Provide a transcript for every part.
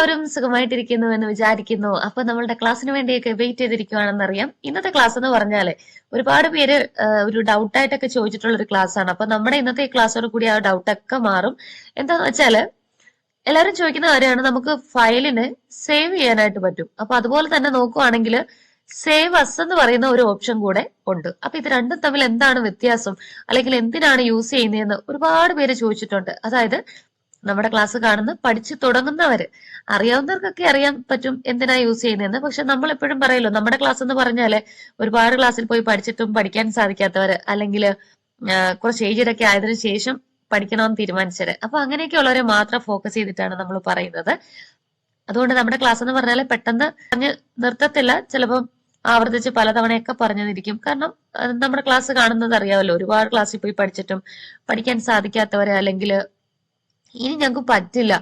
എല്ലാവരും സുഖമായിട്ടിരിക്കുന്നു എന്ന് വിചാരിക്കുന്നു. അപ്പൊ നമ്മളുടെ ക്ലാസ്സിന് വേണ്ടിയൊക്കെ വെയിറ്റ് ചെയ്തിരിക്കുവാണെന്നറിയാം. ഇന്നത്തെ ക്ലാസ് എന്ന് പറഞ്ഞാല് ഒരുപാട് പേര് ഒരു ഡൗട്ടായിട്ടൊക്കെ ചോദിച്ചിട്ടുള്ള ഒരു ക്ലാസ് ആണ്. അപ്പൊ നമ്മുടെ ഇന്നത്തെ ക്ലാസ്സോട് കൂടി ആ ഡൗട്ടൊക്കെ മാറും. എന്താന്ന് വെച്ചാല് എല്ലാവരും ചോദിക്കുന്ന കാര്യമാണ്, നമുക്ക് ഫയലിന് സേവ് ചെയ്യാനായിട്ട് പറ്റും. അപ്പൊ അതുപോലെ തന്നെ നോക്കുവാണെങ്കിൽ സേവ് അസ് എന്ന് പറയുന്ന ഒരു ഓപ്ഷൻ കൂടെ ഉണ്ട്. അപ്പൊ ഇത് രണ്ടും തമ്മിൽ എന്താണ് വ്യത്യാസം, അല്ലെങ്കിൽ എന്തിനാണ് യൂസ് ചെയ്യുന്നതെന്ന് ഒരുപാട് പേര് ചോദിച്ചിട്ടുണ്ട്. അതായത് നമ്മുടെ ക്ലാസ് കാണുന്ന പഠിച്ചു തുടങ്ങുന്നവര്, അറിയാവുന്നവർക്കൊക്കെ അറിയാൻ പറ്റും എന്തിനാ യൂസ് ചെയ്യുന്നതെന്ന്. പക്ഷെ നമ്മൾ എപ്പോഴും പറയല്ലോ, നമ്മുടെ ക്ലാസ് എന്ന് പറഞ്ഞാല് ഒരുപാട് ക്ലാസ്സിൽ പോയി പഠിച്ചിട്ടും പഠിക്കാൻ സാധിക്കാത്തവര്, അല്ലെങ്കിൽ കുറച്ച് ഏജിലൊക്കെ ആയതിനു ശേഷം പഠിക്കണമെന്ന് തീരുമാനിച്ചത്, അപ്പൊ അങ്ങനെയൊക്കെ ഉള്ളവരെ മാത്രം ഫോക്കസ് ചെയ്തിട്ടാണ് നമ്മൾ പറയുന്നത്. അതുകൊണ്ട് നമ്മുടെ ക്ലാസ് എന്ന് പറഞ്ഞാൽ പെട്ടെന്ന് പറഞ്ഞ് നിർത്തത്തില്ല, ചിലപ്പം ആവർത്തിച്ച് പലതവണയൊക്കെ പറഞ്ഞിരിക്കും. കാരണം നമ്മുടെ ക്ലാസ് കാണുന്നത് അറിയാമല്ലോ, ഒരുപാട് ക്ലാസ്സിൽ പോയി പഠിച്ചിട്ടും പഠിക്കാൻ സാധിക്കാത്തവരെ, അല്ലെങ്കിൽ ഇനി ഞങ്ങൾക്ക് പറ്റില്ല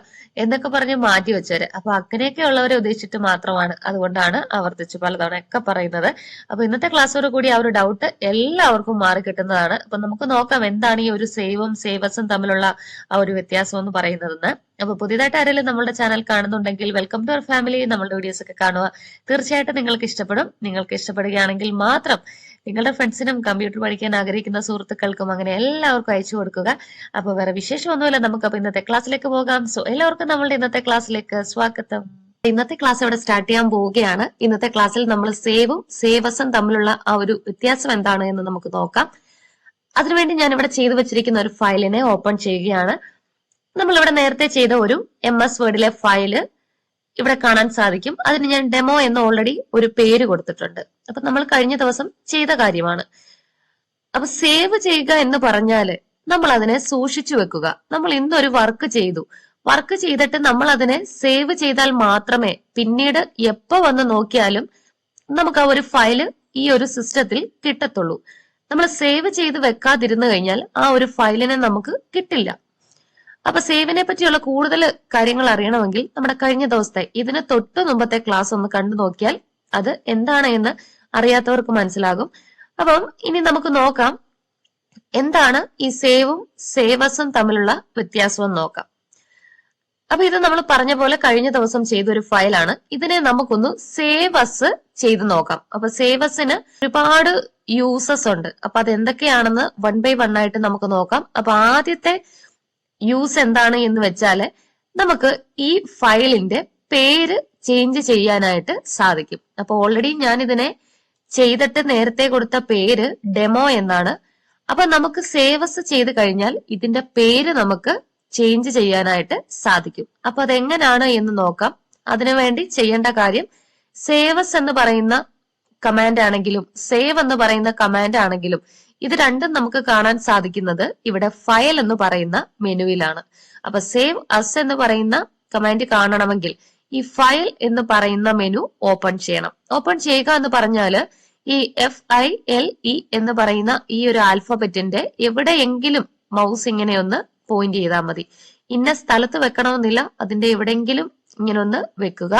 എന്നൊക്കെ പറഞ്ഞ് മാറ്റി വെച്ചവര്, അപ്പൊ അങ്ങനെയൊക്കെ ഉള്ളവരെ ഉദ്ദേശിച്ചിട്ട് മാത്രമാണ്. അതുകൊണ്ടാണ് ആവർത്തിച്ച് പലതവണ ഒക്കെ പറയുന്നത്. അപ്പൊ ഇന്നത്തെ ക്ലാസ്സോട് കൂടി ആ ഒരു ഡൗട്ട് എല്ലാവർക്കും മാറി കിട്ടുന്നതാണ്. അപ്പൊ നമുക്ക് നോക്കാം എന്താണ് ഈ ഒരു സേവും സേവസും തമ്മിലുള്ള ആ ഒരു വ്യത്യാസം എന്ന് പറയുന്നതെന്ന്. അപ്പൊ പുതിയതായിട്ട് ആരെങ്കിലും നമ്മളുടെ ചാനൽ കാണുന്നുണ്ടെങ്കിൽ വെൽക്കം ടു അവർ ഫാമിലി. നമ്മളുടെ വീഡിയോസ് ഒക്കെ കാണുക, തീർച്ചയായിട്ടും നിങ്ങൾക്ക് ഇഷ്ടപ്പെടും. നിങ്ങൾക്ക് ഇഷ്ടപ്പെടുകയാണെങ്കിൽ മാത്രം നിങ്ങളുടെ ഫ്രണ്ട്സിനും കമ്പ്യൂട്ടർ പഠിക്കാൻ ആഗ്രഹിക്കുന്ന സുഹൃത്തുക്കൾക്കും അങ്ങനെ എല്ലാവർക്കും അയച്ചു കൊടുക്കുക. അപ്പൊ വേറെ വിശേഷമൊന്നുമില്ല, നമുക്ക് അപ്പൊ ഇന്നത്തെ ക്ലാസ്സിലേക്ക് പോകാം. സോ എല്ലാവർക്കും നമ്മളുടെ ഇന്നത്തെ ക്ലാസ്സിലേക്ക് സ്വാഗതം. ഇന്നത്തെ ക്ലാസ് ഇവിടെ സ്റ്റാർട്ട് ചെയ്യാൻ പോവുകയാണ്. ഇന്നത്തെ ക്ലാസ്സിൽ നമ്മൾ സേവും സേവസും തമ്മിലുള്ള ആ ഒരു വ്യത്യാസം എന്താണ് എന്ന് നമുക്ക് നോക്കാം. അതിനുവേണ്ടി ഞാൻ ഇവിടെ ചെയ്തു വെച്ചിരിക്കുന്ന ഒരു ഫയലിനെ ഓപ്പൺ ചെയ്യുകയാണ്. നമ്മളിവിടെ നേരത്തെ ചെയ്ത ഒരു MS വേർഡിലെ ഫയല് ഇവിടെ കാണാൻ സാധിക്കും. അതിന് ഞാൻ ഡെമോ എന്ന് ഓൾറെഡി ഒരു പേര് കൊടുത്തിട്ടുണ്ട്. അപ്പൊ നമ്മൾ കഴിഞ്ഞ ദിവസം ചെയ്ത കാര്യമാണ്. അപ്പൊ സേവ് ചെയ്യുക എന്ന് പറഞ്ഞാല് നമ്മൾ അതിനെ സൂക്ഷിച്ചു വെക്കുക. നമ്മൾ ഇന്നൊരു വർക്ക് ചെയ്തു, വർക്ക് ചെയ്തിട്ട് നമ്മൾ അതിനെ സേവ് ചെയ്താൽ മാത്രമേ പിന്നീട് എപ്പോ വന്ന് നോക്കിയാലും നമുക്ക് ആ ഒരു ഫയല് ഈ ഒരു സിസ്റ്റത്തിൽ കിട്ടത്തുള്ളൂ. നമ്മൾ സേവ് ചെയ്ത് വെക്കാതിരുന്നു കഴിഞ്ഞാൽ ആ ഒരു ഫയലിനെ നമുക്ക് കിട്ടില്ല. അപ്പൊ സേവിനെ പറ്റിയുള്ള കൂടുതൽ കാര്യങ്ങൾ അറിയണമെങ്കിൽ നമ്മുടെ കഴിഞ്ഞ ദിവസത്തെ ഇതിന് തൊട്ട് മുമ്പത്തെ ക്ലാസ് ഒന്ന് കണ്ടു നോക്കിയാൽ അത് എന്താണ് എന്ന് അറിയാത്തവർക്ക് മനസ്സിലാകും. അപ്പം ഇനി നമുക്ക് നോക്കാം എന്താണ് ഈ സേവും സേവസും തമ്മിലുള്ള വ്യത്യാസം എന്ന് നോക്കാം. അപ്പൊ ഇത് നമ്മൾ പറഞ്ഞ പോലെ കഴിഞ്ഞ ദിവസം ചെയ്തൊരു ഫയലാണ്. ഇതിനെ നമുക്കൊന്ന് സേവസ് ചെയ്ത് നോക്കാം. അപ്പൊ സേവസിന് ഒരുപാട് യൂസസ് ഉണ്ട്. അപ്പൊ അതെന്തൊക്കെയാണെന്ന് 1 by 1 ആയിട്ട് നമുക്ക് നോക്കാം. അപ്പൊ ആദ്യത്തെ യൂസ് എന്താണ് എന്ന് വെച്ചാല് നമുക്ക് ഈ ഫയലിന്റെ പേര് ചേഞ്ച് ചെയ്യാനായിട്ട് സാധിക്കും. അപ്പൊ ഓൾറെഡി ഞാൻ ഇതിനെ ചെയ്തിട്ട് നേരത്തെ കൊടുത്ത പേര് ഡെമോ എന്നാണ്. അപ്പൊ നമുക്ക് സേവസ് ചെയ്ത് കഴിഞ്ഞാൽ ഇതിന്റെ പേര് നമുക്ക് ചേഞ്ച് ചെയ്യാനായിട്ട് സാധിക്കും. അപ്പൊ അതെങ്ങനെയാണ് എന്ന് നോക്കാം. അതിനുവേണ്ടി ചെയ്യേണ്ട കാര്യം, സേവസ് എന്ന് പറയുന്ന കമാൻഡ് ആണെങ്കിലും സേവ് എന്ന് പറയുന്ന കമാൻഡ് ആണെങ്കിലും ഇത് രണ്ടും നമുക്ക് കാണാൻ സാധിക്കുന്നത് ഇവിടെ ഫയൽ എന്ന് പറയുന്ന മെനുവിലാണ്. അപ്പൊ സേവ് അസ് എന്ന് പറയുന്ന കമാൻഡ് കാണണമെങ്കിൽ ഈ ഫയൽ എന്ന് പറയുന്ന മെനു ഓപ്പൺ ചെയ്യണം. ഓപ്പൺ ചെയ്യുക എന്ന് പറഞ്ഞാല് ഈ FILE എന്ന് പറയുന്ന ഈ ഒരു ആൽഫബറ്റിന്റെ എവിടെയെങ്കിലും മൗസ് ഇങ്ങനെ ഒന്ന് പോയിന്റ് ചെയ്താൽ മതി. ഇന്ന സ്ഥലത്ത് വെക്കണമെന്നില്ല, അതിന്റെ എവിടെയെങ്കിലും ഇങ്ങനെ ഒന്ന് വെക്കുക.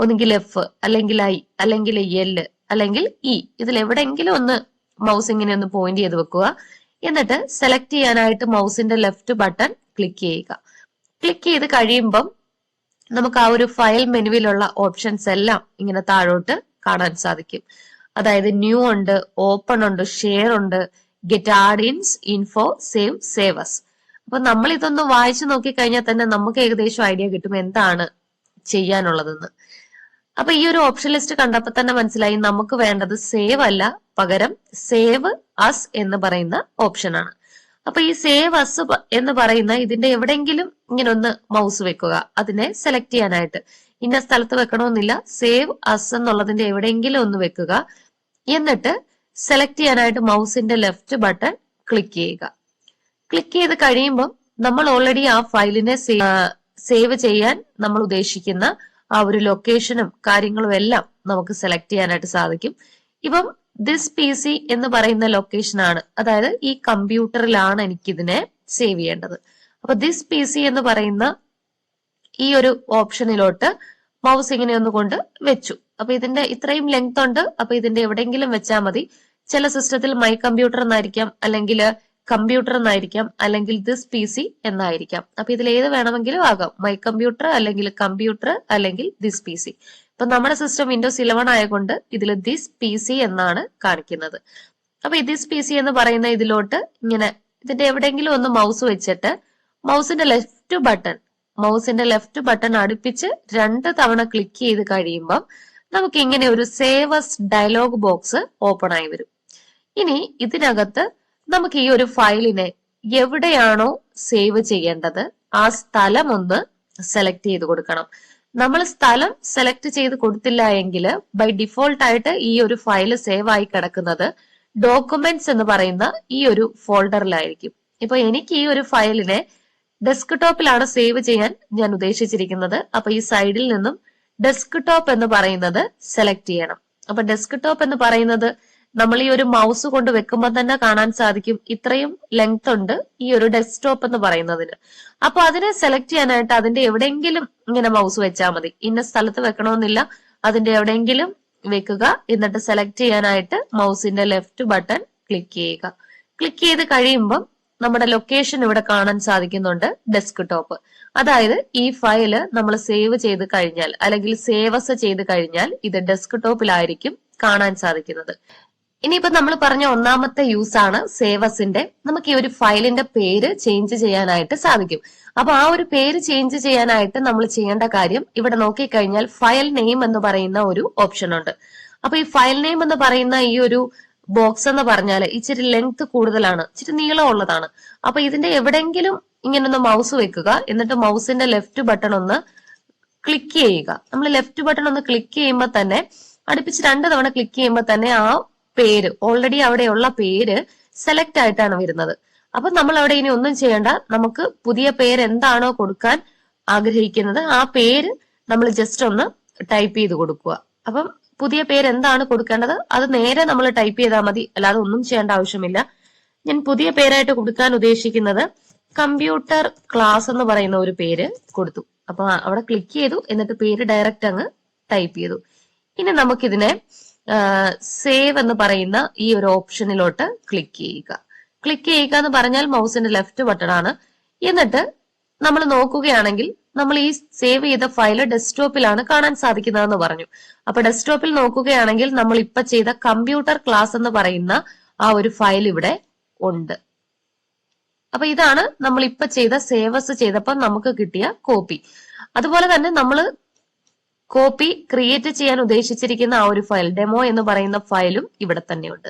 ഒന്നുകിൽ F, അല്ലെങ്കിൽ I, അല്ലെങ്കിൽ L, അല്ലെങ്കിൽ E, ഇതിൽ എവിടെയെങ്കിലും ഒന്ന് മൗസ് ഇങ്ങനെ ഒന്ന് പോയിന്റ് ചെയ്ത് വെക്കുക. എന്നിട്ട് സെലക്ട് ചെയ്യാനായിട്ട് മൗസിന്റെ ലെഫ്റ്റ് ബട്ടൺ ക്ലിക്ക് ചെയ്യുക. ക്ലിക്ക് ചെയ്ത് കഴിയുമ്പം നമുക്ക് ആ ഒരു ഫയൽ മെനുവിലുള്ള ഓപ്ഷൻസ് എല്ലാം ഇങ്ങനെ താഴോട്ട് കാണാൻ സാധിക്കും. അതായത് ന്യൂ ഉണ്ട്, ഓപ്പൺ ഉണ്ട്, ഷെയർ ഉണ്ട്, ഗെറ്റ് ആഡ്-ഇൻസ്, ഇൻഫോ, സേവ്, സേവസ്. അപ്പൊ നമ്മൾ ഇതൊന്ന് വായിച്ചു നോക്കിക്കഴിഞ്ഞാൽ തന്നെ നമുക്ക് ഏകദേശം ഐഡിയ കിട്ടും എന്താണ് ചെയ്യാനുള്ളതെന്ന്. അപ്പൊ ഈ ഒരു ഓപ്ഷൻ ലിസ്റ്റ് കണ്ടപ്പോ തന്നെ മനസ്സിലായി നമുക്ക് വേണ്ടത് സേവ് അല്ല, പകരം സേവ് അസ് എന്ന് പറയുന്ന ഓപ്ഷനാണ്. അപ്പൊ ഈ സേവ് അസ് എന്ന് പറയുന്ന ഇതിന്റെ എവിടെയെങ്കിലും ഇങ്ങനെ ഒന്ന് മൗസ് വെക്കുക, അതിനെ സെലക്ട് ചെയ്യാനായിട്ട്. ഇന്ന സ്ഥലത്ത് വെക്കണമെന്നില്ല, സേവ് അസ് എന്നുള്ളതിന്റെ എവിടെയെങ്കിലും ഒന്ന് വെക്കുക. എന്നിട്ട് സെലക്ട് ചെയ്യാനായിട്ട് മൗസിന്റെ ലെഫ്റ്റ് ബട്ടൺ ക്ലിക്ക് ചെയ്യുക. ക്ലിക്ക് ചെയ്ത് കഴിയുമ്പോൾ നമ്മൾ ഓൾറെഡി ആ ഫയലിനെ സേവ് ചെയ്യാൻ നമ്മൾ ഉദ്ദേശിക്കുന്ന ആ ഒരു ലൊക്കേഷനും കാര്യങ്ങളും എല്ലാം നമുക്ക് സെലക്ട് ചെയ്യാനായിട്ട് സാധിക്കും. ഇപ്പം ദിസ് PC എന്ന് പറയുന്ന ലൊക്കേഷൻ ആണ്, അതായത് ഈ കമ്പ്യൂട്ടറിലാണ് എനിക്കിതിനെ സേവ് ചെയ്യേണ്ടത്. അപ്പൊ ദിസ് PC എന്ന് പറയുന്ന ഈ ഒരു ഓപ്ഷനിലോട്ട് മൗസ് ഇങ്ങനെ ഒന്നുകൊണ്ട് വെച്ചു. അപ്പൊ ഇതിന്റെ ഇത്രയും ലെങ്ത് ഉണ്ട്. അപ്പൊ ഇതിന്റെ എവിടെയെങ്കിലും വെച്ചാൽ മതി. ചില സിസ്റ്റത്തിൽ മൈ കമ്പ്യൂട്ടർ എന്നായിരിക്കാം, അല്ലെങ്കിൽ കമ്പ്യൂട്ടർ എന്നായിരിക്കാം, അല്ലെങ്കിൽ ദിസ് പി സി എന്നായിരിക്കാം. അപ്പൊ ഇതിൽ ഏത് വേണമെങ്കിലും ആകാം, മൈ കമ്പ്യൂട്ടർ അല്ലെങ്കിൽ കമ്പ്യൂട്ടർ അല്ലെങ്കിൽ ദിസ് പി സി. ഇപ്പൊ നമ്മുടെ സിസ്റ്റം വിൻഡോസ് 11 ആയതുകൊണ്ട് ഇതിൽ ദിസ് പി സി എന്നാണ് കാണിക്കുന്നത്. അപ്പൊ ഈ ദിസ് പി സി എന്ന് പറയുന്ന ഇതിലോട്ട് ഇങ്ങനെ ഇതിന്റെ എവിടെയെങ്കിലും ഒന്ന് മൗസ് വെച്ചിട്ട് മൗസിന്റെ ലെഫ്റ്റ് ബട്ടൺ അടുപ്പിച്ച് 2 തവണ ക്ലിക്ക് ചെയ്ത് കഴിയുമ്പം നമുക്ക് ഇങ്ങനെ ഒരു save as dialog box open ആയി വരും. ഇനി ഇതിനകത്ത് നമുക്ക് ഈ ഒരു ഫയലിനെ എവിടെയാണോ സേവ് ചെയ്യേണ്ടത് ആ സ്ഥലം ഒന്ന് സെലക്ട് ചെയ്ത് കൊടുക്കണം. നമ്മൾ സ്ഥലം സെലക്ട് ചെയ്ത് കൊടുത്തില്ല എങ്കിൽ ബൈ ഡിഫോൾട്ട് ആയിട്ട് ഈ ഒരു ഫയൽ സേവ് ആയി കിടക്കുന്നത് ഡോക്യുമെന്റ്സ് എന്ന് പറയുന്ന ഈ ഒരു ഫോൾഡറിലായിരിക്കും. ഇപ്പൊ എനിക്ക് ഈ ഒരു ഫയലിനെ ഡെസ്ക്ടോപ്പിലാണ് സേവ് ചെയ്യാൻ ഞാൻ ഉദ്ദേശിച്ചിരിക്കുന്നത്. അപ്പൊ ഈ സൈഡിൽ നിന്നും ഡെസ്ക്ടോപ്പ് എന്ന് പറയുന്നത് സെലക്ട് ചെയ്യണം. അപ്പൊ ഡെസ്ക്ടോപ്പ് എന്ന് പറയുന്നത് നമ്മൾ ഈ ഒരു മൗസ് കൊണ്ട് വെക്കുമ്പോൾ തന്നെ കാണാൻ സാധിക്കും, ഇത്രയും ലെങ്ത് ഉണ്ട് ഈ ഒരു ഡെസ്ക്ടോപ്പ് എന്ന് പറയുന്നതിന്. അപ്പൊ അതിനെ സെലക്ട് ചെയ്യാനായിട്ട് അതിന്റെ എവിടെയെങ്കിലും ഇങ്ങനെ മൗസ് വെച്ചാൽ മതി, ഇന്ന സ്ഥലത്ത് വെക്കണമെന്നില്ല, അതിന്റെ എവിടെയെങ്കിലും വെക്കുക. എന്നിട്ട് സെലക്ട് ചെയ്യാനായിട്ട് മൗസിന്റെ ലെഫ്റ്റ് ബട്ടൺ ക്ലിക്ക് ചെയ്യുക. ക്ലിക്ക് ചെയ്ത് കഴിയുമ്പോൾ നമ്മുടെ ലൊക്കേഷൻ ഇവിടെ കാണാൻ സാധിക്കുന്നുണ്ട്, ഡെസ്ക്ടോപ്പ്. അതായത് ഈ ഫയല് നമ്മൾ സേവ് ചെയ്ത് കഴിഞ്ഞാൽ അല്ലെങ്കിൽ സേവസ് ചെയ്ത് കഴിഞ്ഞാൽ ഇത് ഡെസ്ക്ടോപ്പിലായിരിക്കും കാണാൻ സാധിക്കുന്നത്. ഇനിയിപ്പോ നമ്മൾ പറഞ്ഞ ഒന്നാമത്തെ യൂസ് ആണ് സേവസിന്റെ. നമുക്ക് ഈ ഒരു ഫയലിന്റെ പേര് ചേഞ്ച് ചെയ്യാനായിട്ട് സാധിക്കും. അപ്പൊ ആ ഒരു പേര് ചേഞ്ച് ചെയ്യാനായിട്ട് നമ്മൾ ചെയ്യേണ്ട കാര്യം, ഇവിടെ നോക്കിക്കഴിഞ്ഞാൽ ഫയൽ നെയിം എന്ന് പറയുന്ന ഒരു ഓപ്ഷൻ ഉണ്ട്. അപ്പൊ ഈ ഫയൽ നെയിം എന്ന് പറയുന്ന ഈ ഒരു ബോക്സ് എന്ന് പറഞ്ഞാൽ ഇച്ചിരി ലെങ്ത് കൂടുതലാണ്, ഇച്ചിരി നീളമുള്ളതാണ്. അപ്പൊ ഇതിന്റെ എവിടെയെങ്കിലും ഇങ്ങനെ ഒന്ന് മൗസ് വെക്കുക. എന്നിട്ട് മൗസിന്റെ ലെഫ്റ്റ് ബട്ടൺ ഒന്ന് ക്ലിക്ക് ചെയ്യുക. നമ്മൾ ലെഫ്റ്റ് ബട്ടൺ ഒന്ന് ക്ലിക്ക് ചെയ്യുമ്പോൾ തന്നെ അടുപ്പിച്ച് 2 തവണ ക്ലിക്ക് ചെയ്യുമ്പോൾ തന്നെ ആ പേര്, ഓൾറെഡി അവിടെയുള്ള പേര് സെലക്ട് ആയിട്ടാണ് വരുന്നത്. അപ്പൊ നമ്മൾ അവിടെ ഇനി ഒന്നും ചെയ്യേണ്ട, നമുക്ക് പുതിയ പേര് എന്താണോ കൊടുക്കാൻ ആഗ്രഹിക്കുന്നത് ആ പേര് നമ്മൾ ജസ്റ്റ് ഒന്ന് ടൈപ്പ് ചെയ്ത് കൊടുക്കുക. അപ്പം പുതിയ പേര് എന്താണ് കൊടുക്കേണ്ടത് അത് നേരെ നമ്മൾ ടൈപ്പ് ചെയ്താൽ മതി, അല്ലാതെ ഒന്നും ചെയ്യേണ്ട ആവശ്യമില്ല. ഞാൻ പുതിയ പേരായിട്ട് കൊടുക്കാൻ ഉദ്ദേശിക്കുന്നത് കമ്പ്യൂട്ടർ ക്ലാസ് എന്ന് പറയുന്ന ഒരു പേര് കൊടുത്തു. അപ്പൊ അവിടെ ക്ലിക്ക് ചെയ്തു, എന്നിട്ട് പേര് ഡയറക്റ്റ് അങ്ങ് ടൈപ്പ് ചെയ്തു. ഇനി നമുക്കിതിനെ സേവ് എന്ന് പറയുന്ന ഈ ഒരു ഓപ്ഷനിലോട്ട് ക്ലിക്ക് ചെയ്യുക. ക്ലിക്ക് ചെയ്യുക എന്ന് പറഞ്ഞാൽ മൗസിന്റെ ലെഫ്റ്റ് ബട്ടൺ ആണ്. എന്നിട്ട് നമ്മൾ നോക്കുകയാണെങ്കിൽ നമ്മൾ ഈ സേവ് ചെയ്ത ഫയൽ ഡെസ്ക്ടോപ്പിലാണ് കാണാൻ സാധിക്കുന്നതെന്ന് പറഞ്ഞു. അപ്പൊ ഡെസ്ക്ടോപ്പിൽ നോക്കുകയാണെങ്കിൽ നമ്മൾ ഇപ്പൊ ചെയ്ത കമ്പ്യൂട്ടർ ക്ലാസ് എന്ന് പറയുന്ന ആ ഒരു ഫയൽ ഇവിടെ ഉണ്ട്. അപ്പൊ ഇതാണ് നമ്മൾ ഇപ്പൊ ചെയ്ത സേവസ് ചെയ്തപ്പോൾ നമുക്ക് കിട്ടിയ കോപ്പി. അതുപോലെ തന്നെ നമ്മൾ കോപ്പി ക്രിയേറ്റ് ചെയ്യാൻ ഉദ്ദേശിച്ചിരിക്കുന്ന ആ ഒരു ഫയൽ ഡെമോ എന്ന് പറയുന്ന ഫയലും ഇവിടെ തന്നെയുണ്ട്.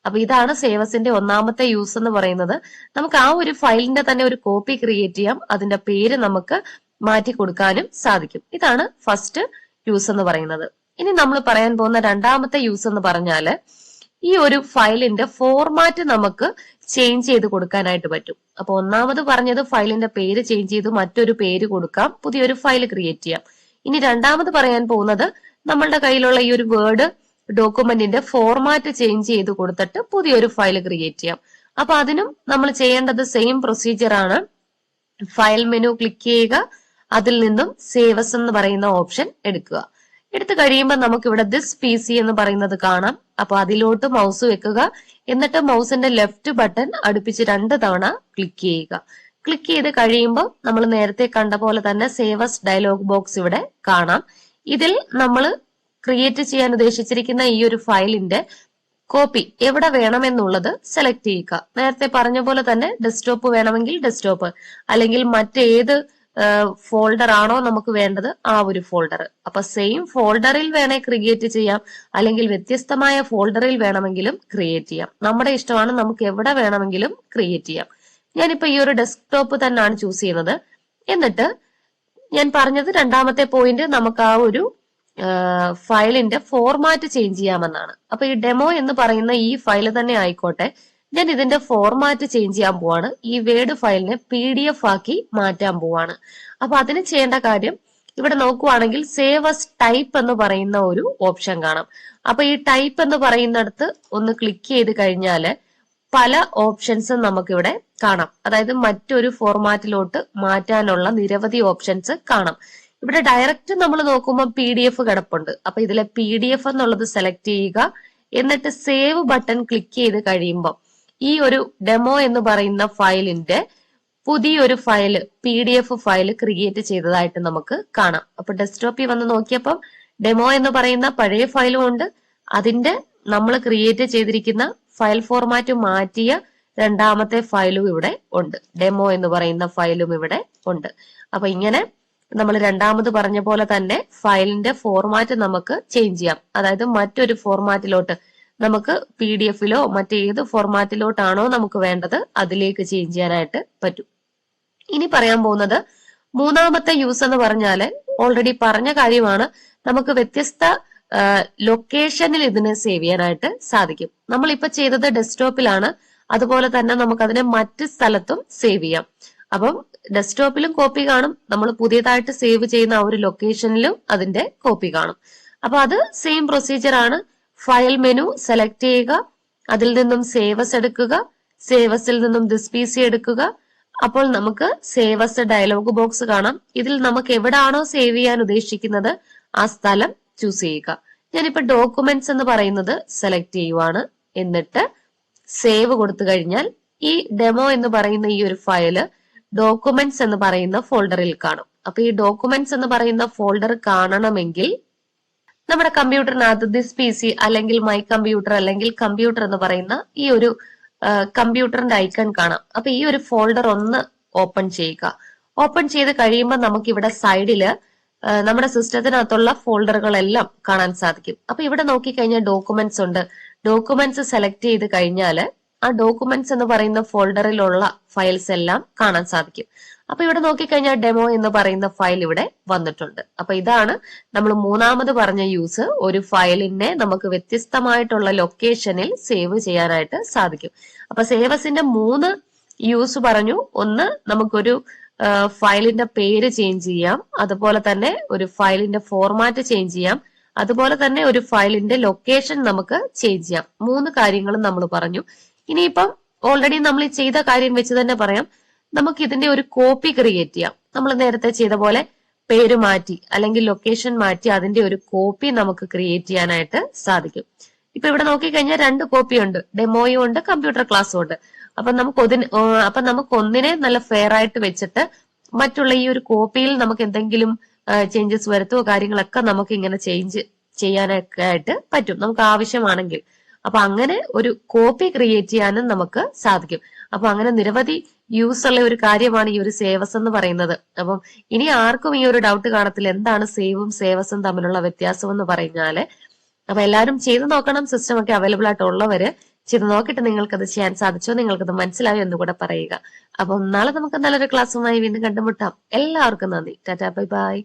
അപ്പൊ ഇതാണ് സേവസിന്റെ ഒന്നാമത്തെ യൂസ് എന്ന് പറയുന്നത്. നമുക്ക് ആ ഒരു ഫയലിന്റെ തന്നെ ഒരു കോപ്പി ക്രിയേറ്റ് ചെയ്യാം, അതിന്റെ പേര് നമുക്ക് മാറ്റി കൊടുക്കാനും സാധിക്കും. ഇതാണ് ഫസ്റ്റ് യൂസ് എന്ന് പറയുന്നത്. ഇനി നമ്മൾ പറയാൻ പോകുന്ന രണ്ടാമത്തെ യൂസ് എന്ന് പറഞ്ഞാല് ഈ ഒരു ഫയലിന്റെ ഫോർമാറ്റ് നമുക്ക് ചേഞ്ച് ചെയ്ത് കൊടുക്കാനായിട്ട് പറ്റും. അപ്പൊ ഒന്നാമത് പറഞ്ഞത് ഫയലിന്റെ പേര് ചേഞ്ച് ചെയ്ത് മറ്റൊരു പേര് കൊടുക്കാം, പുതിയൊരു ഫയൽ ക്രിയേറ്റ് ചെയ്യാം. ഇനി രണ്ടാമത് പറയാൻ പോകുന്നത് നമ്മളുടെ കയ്യിലുള്ള ഈ ഒരു വേർഡ് ഡോക്യുമെന്റിന്റെ ഫോർമാറ്റ് ചേഞ്ച് ചെയ്ത് കൊടുത്തിട്ട് പുതിയൊരു ഫയൽ ക്രിയേറ്റ് ചെയ്യാം. അപ്പൊ അതിനും നമ്മൾ ചെയ്യേണ്ടത് സെയിം പ്രൊസീജിയർ ആണ്. ഫയൽ മെനു ക്ലിക്ക് ചെയ്യുക, അതിൽ നിന്നും സേവസ് എന്ന് പറയുന്ന ഓപ്ഷൻ എടുക്കുക. എടുത്തു കഴിയുമ്പോൾ നമുക്ക് ഇവിടെ ദിസ് പി സി എന്ന് പറയുന്നത് കാണാം. അപ്പൊ അതിലോട്ട് മൗസ് വെക്കുക. എന്നിട്ട് മൗസിന്റെ ലെഫ്റ്റ് ബട്ടൺ അടുപ്പിച്ച് 2 തവണ ക്ലിക്ക് ചെയ്യുക. ക്ലിക്ക് ചെയ്ത് കഴിയുമ്പോൾ നമ്മൾ നേരത്തെ കണ്ട പോലെ തന്നെ സേവസ് ഡയലോഗ് ബോക്സ് ഇവിടെ കാണാം. ഇതിൽ നമ്മൾ ക്രിയേറ്റ് ചെയ്യാൻ ഉദ്ദേശിച്ചിരിക്കുന്ന ഈ ഒരു ഫയലിന്റെ കോപ്പി എവിടെ വേണമെന്നുള്ളത് സെലക്ട് ചെയ്യുക. നേരത്തെ പറഞ്ഞ പോലെ തന്നെ ഡെസ്ക്ടോപ്പ് വേണമെങ്കിൽ ഡെസ്ക്ടോപ്പ്, അല്ലെങ്കിൽ മറ്റേത് ഫോൾഡർ ആണോ നമുക്ക് വേണ്ടത് ആ ഒരു ഫോൾഡർ. അപ്പൊ സെയിം ഫോൾഡറിൽ വേണേ ക്രിയേറ്റ് ചെയ്യാം, അല്ലെങ്കിൽ വ്യത്യസ്തമായ ഫോൾഡറിൽ വേണമെങ്കിലും ക്രിയേറ്റ് ചെയ്യാം. നമ്മുടെ ഇഷ്ടമാണ്, നമുക്ക് എവിടെ വേണമെങ്കിലും ക്രിയേറ്റ് ചെയ്യാം. ഞാനിപ്പോ ഈ ഒരു ഡെസ്ക്ടോപ്പ് തന്നെയാണ് ചൂസ് ചെയ്യുന്നത്. എന്നിട്ട് ഞാൻ പറഞ്ഞത് രണ്ടാമത്തെ പോയിന്റ് നമുക്ക് ആ ഒരു ഫയലിന്റെ ഫോർമാറ്റ് ചേഞ്ച് ചെയ്യാമെന്നാണ്. അപ്പൊ ഈ ഡെമോ എന്ന് പറയുന്ന ഈ ഫയൽ തന്നെ ആയിക്കോട്ടെ, ഞാൻ ഇതിന്റെ ഫോർമാറ്റ് ചേഞ്ച് ചെയ്യാൻ പോവാണ്. ഈ വേർഡ് ഫയലിനെ PDF ആക്കി മാറ്റാൻ പോവാണ്. അപ്പൊ അതിന് ചെയ്യേണ്ട കാര്യം, ഇവിടെ നോക്കുവാണെങ്കിൽ സേവ് അസ് ടൈപ്പ് എന്ന് പറയുന്ന ഒരു ഓപ്ഷൻ കാണാം. അപ്പൊ ഈ ടൈപ്പ് എന്ന് പറയുന്നിടത്ത് ഒന്ന് ക്ലിക്ക് ചെയ്ത് കഴിഞ്ഞാല് പല ഓപ്ഷൻസും നമുക്കിവിടെ കാണാം. അതായത് മറ്റൊരു ഫോർമാറ്റിലോട്ട് മാറ്റാനുള്ള നിരവധി ഓപ്ഷൻസ് കാണാം. ഇവിടെ ഡയറക്റ്റ് നമ്മൾ നോക്കുമ്പോൾ PDF കിടപ്പുണ്ട്. അപ്പൊ ഇതിലെ PDF എന്നുള്ളത് സെലക്ട് ചെയ്യുക. എന്നിട്ട് സേവ് ബട്ടൺ ക്ലിക്ക് ചെയ്ത് കഴിയുമ്പോൾ ഈ ഒരു ഡെമോ എന്ന് പറയുന്ന ഫയലിന്റെ പുതിയൊരു ഫയല് PDF ഫയൽ ക്രിയേറ്റ് ചെയ്തതായിട്ട് നമുക്ക് കാണാം. അപ്പൊ ഡെസ്ക്ടോപ്പിൽ വന്ന് നോക്കിയപ്പം ഡെമോ എന്ന് പറയുന്ന പഴയ ഫയലും ഉണ്ട്, അതിന്റെ നമ്മൾ ക്രിയേറ്റ് ചെയ്തിരിക്കുന്ന ഫയൽ ഫോർമാറ്റ് മാറ്റിയ രണ്ടാമത്തെ ഫയലും ഇവിടെ ഉണ്ട്, ഡെമോ എന്ന് പറയുന്ന ഫയലും ഇവിടെ ഉണ്ട്. അപ്പൊ ഇങ്ങനെ നമ്മൾ രണ്ടാമത് പറഞ്ഞ പോലെ തന്നെ ഫയലിന്റെ ഫോർമാറ്റ് നമുക്ക് ചേഞ്ച് ചെയ്യാം. അതായത് മറ്റൊരു ഫോർമാറ്റിലോട്ട് നമുക്ക് PDF-ലോ മറ്റേത് ഫോർമാറ്റിലോട്ടാണോ നമുക്ക് വേണ്ടത് അതിലേക്ക് ചേഞ്ച് ചെയ്യാനായിട്ട് പറ്റും. ഇനി പറയാൻ പോകുന്നത് മൂന്നാമത്തെ യൂസ് എന്ന് പറഞ്ഞാല് ഓൾറെഡി പറഞ്ഞ കാര്യമാണ്, നമുക്ക് വ്യത്യസ്ത ലൊക്കേഷനിൽ ഇതിനെ സേവ് ചെയ്യാനായിട്ട് സാധിക്കും. നമ്മളിപ്പോ ചെയ്തത് ഡെസ്ക്ടോപ്പിലാണ്, അതുപോലെ തന്നെ നമുക്കതിനെ മറ്റ് സ്ഥലത്തും സേവ് ചെയ്യാം. അപ്പം ഡെസ്ക്ടോപ്പിലും കോപ്പി കാണും, നമ്മൾ പുതിയതായിട്ട് സേവ് ചെയ്യുന്ന ആ ഒരു ലൊക്കേഷനിലും അതിന്റെ കോപ്പി കാണും. അപ്പൊ അത് സെയിം പ്രൊസീജിയർ ആണ്. ഫയൽ മെനു സെലക്ട് ചെയ്യുക, അതിൽ നിന്നും സേവസ് എടുക്കുക, സേവസിൽ നിന്നും ദിസ് PC എടുക്കുക. അപ്പോൾ നമുക്ക് സേവസ് ഡയലോഗ് ബോക്സ് കാണാം. ഇതിൽ നമുക്ക് എവിടാണോ സേവ് ചെയ്യാൻ ഉദ്ദേശിക്കുന്നത് ആ സ്ഥലം ചൂസ് ചെയ്യുക. ഞാനിപ്പോ ഡോക്യുമെന്റ്സ് എന്ന് പറയുന്നത് സെലക്ട് ചെയ്യുവാണ്. എന്നിട്ട് സേവ് കൊടുത്തു കഴിഞ്ഞാൽ ഈ ഡെമോ എന്ന് പറയുന്ന ഈ ഒരു ഫയല് ഡോക്യുമെന്റ്സ് എന്ന് പറയുന്ന ഫോൾഡറിൽ കാണും. അപ്പൊ ഈ ഡോക്യുമെന്റ്സ് എന്ന് പറയുന്ന ഫോൾഡർ കാണണമെങ്കിൽ നമ്മുടെ കമ്പ്യൂട്ടറിനകത്ത് ദിസ് PC അല്ലെങ്കിൽ മൈ കമ്പ്യൂട്ടർ അല്ലെങ്കിൽ കമ്പ്യൂട്ടർ എന്ന് പറയുന്ന ഈ ഒരു കമ്പ്യൂട്ടറിന്റെ ഐക്കൺ കാണാം. അപ്പൊ ഈ ഒരു ഫോൾഡർ ഒന്ന് ഓപ്പൺ ചെയ്യുക. ഓപ്പൺ ചെയ്ത് കഴിയുമ്പോൾ നമുക്ക് ഇവിടെ സൈഡില് നമ്മുടെ സിസ്റ്റത്തിനകത്തുള്ള ഫോൾഡറുകളെല്ലാം കാണാൻ സാധിക്കും. അപ്പൊ ഇവിടെ നോക്കിക്കഴിഞ്ഞാൽ ഡോക്യുമെന്റ്സ് ഉണ്ട്. ഡോക്യുമെന്റ്സ് സെലക്ട് ചെയ്ത് കഴിഞ്ഞാല് ആ ഡോക്യുമെന്റ്സ് എന്ന് പറയുന്ന ഫോൾഡറിലുള്ള ഫയൽസ് എല്ലാം കാണാൻ സാധിക്കും. അപ്പൊ ഇവിടെ നോക്കിക്കഴിഞ്ഞാൽ ഡെമോ എന്ന് പറയുന്ന ഫയൽ ഇവിടെ വന്നിട്ടുണ്ട്. അപ്പൊ ഇതാണ് നമ്മൾ മൂന്നാമത് പറഞ്ഞ യൂസ്. ഒരു ഫയലിനെ നമുക്ക് വ്യത്യസ്തമായിട്ടുള്ള ലൊക്കേഷനിൽ സേവ് ചെയ്യാനായിട്ട് സാധിക്കും. അപ്പൊ സേവസിന്റെ 3 യൂസ് പറഞ്ഞു. ഒന്ന്, നമുക്കൊരു ഫയലിന്റെ പേര് ചേഞ്ച് ചെയ്യാം, അതുപോലെ തന്നെ ഒരു ഫയലിന്റെ ഫോർമാറ്റ് ചേഞ്ച് ചെയ്യാം, അതുപോലെ തന്നെ ഒരു ഫയലിന്റെ ലൊക്കേഷൻ നമുക്ക് ചേഞ്ച് ചെയ്യാം. 3 കാര്യങ്ങളും നമ്മൾ പറഞ്ഞു. ഇനിയിപ്പം ഓൾറെഡി നമ്മൾ ചെയ്ത കാര്യം വെച്ച് തന്നെ പറയാം, നമുക്ക് ഇതിന്റെ ഒരു കോപ്പി ക്രിയേറ്റ് ചെയ്യാം. നമ്മൾ നേരത്തെ ചെയ്ത പോലെ പേര് മാറ്റി അല്ലെങ്കിൽ ലൊക്കേഷൻ മാറ്റി അതിന്റെ ഒരു കോപ്പി നമുക്ക് ക്രിയേറ്റ് ചെയ്യാനായിട്ട് സാധിക്കും. ഇപ്പൊ ഇവിടെ നോക്കിക്കഴിഞ്ഞാൽ 2 കോപ്പി ഉണ്ട്, ഡെമോയും ഉണ്ട് കമ്പ്യൂട്ടർ ക്ലാസ്സും ഉണ്ട്. അപ്പൊ നമുക്ക് ഒന്നിനെ നല്ല ഫെയർ ആയിട്ട് വെച്ചിട്ട് മറ്റുള്ള ഈ ഒരു കോപ്പിയിൽ നമുക്ക് എന്തെങ്കിലും ചേഞ്ചസ് വരുത്തുകയോ കാര്യങ്ങളൊക്കെ നമുക്ക് ഇങ്ങനെ ചേഞ്ച് ചെയ്യാനൊക്കെ ആയിട്ട് പറ്റും നമുക്ക് ആവശ്യമാണെങ്കിൽ. അപ്പൊ അങ്ങനെ ഒരു കോപ്പി ക്രിയേറ്റ് ചെയ്യാനും നമുക്ക് സാധിക്കും. അപ്പൊ അങ്ങനെ നിരവധി യൂസ് ഉള്ള ഒരു കാര്യമാണ് ഈ ഒരു സേവസ് എന്ന് പറയുന്നത്. അപ്പം ഇനി ആർക്കും ഈ ഒരു ഡൗട്ട് കാണത്തില്ല, എന്താണ് സേവും സേവസും തമ്മിലുള്ള വ്യത്യാസം എന്ന് പറഞ്ഞാല്. അപ്പൊ എല്ലാവരും ചെയ്തു നോക്കണം. സിസ്റ്റം ഒക്കെ അവൈലബിൾ ആയിട്ടുള്ളവര് ചെയ്ത് നോക്കിയിട്ട് നിങ്ങൾക്കത് ചെയ്യാൻ സാധിച്ചോ, നിങ്ങൾക്കത് മനസ്സിലായോ എന്ന് കൂടെ പറയുക. അപ്പം നാളെ നമുക്ക് നല്ലൊരു ക്ലാസ്സുമായി വീണ്ടും കണ്ടുമുട്ടാം. എല്ലാവർക്കും നന്ദി. Tata, bye bye.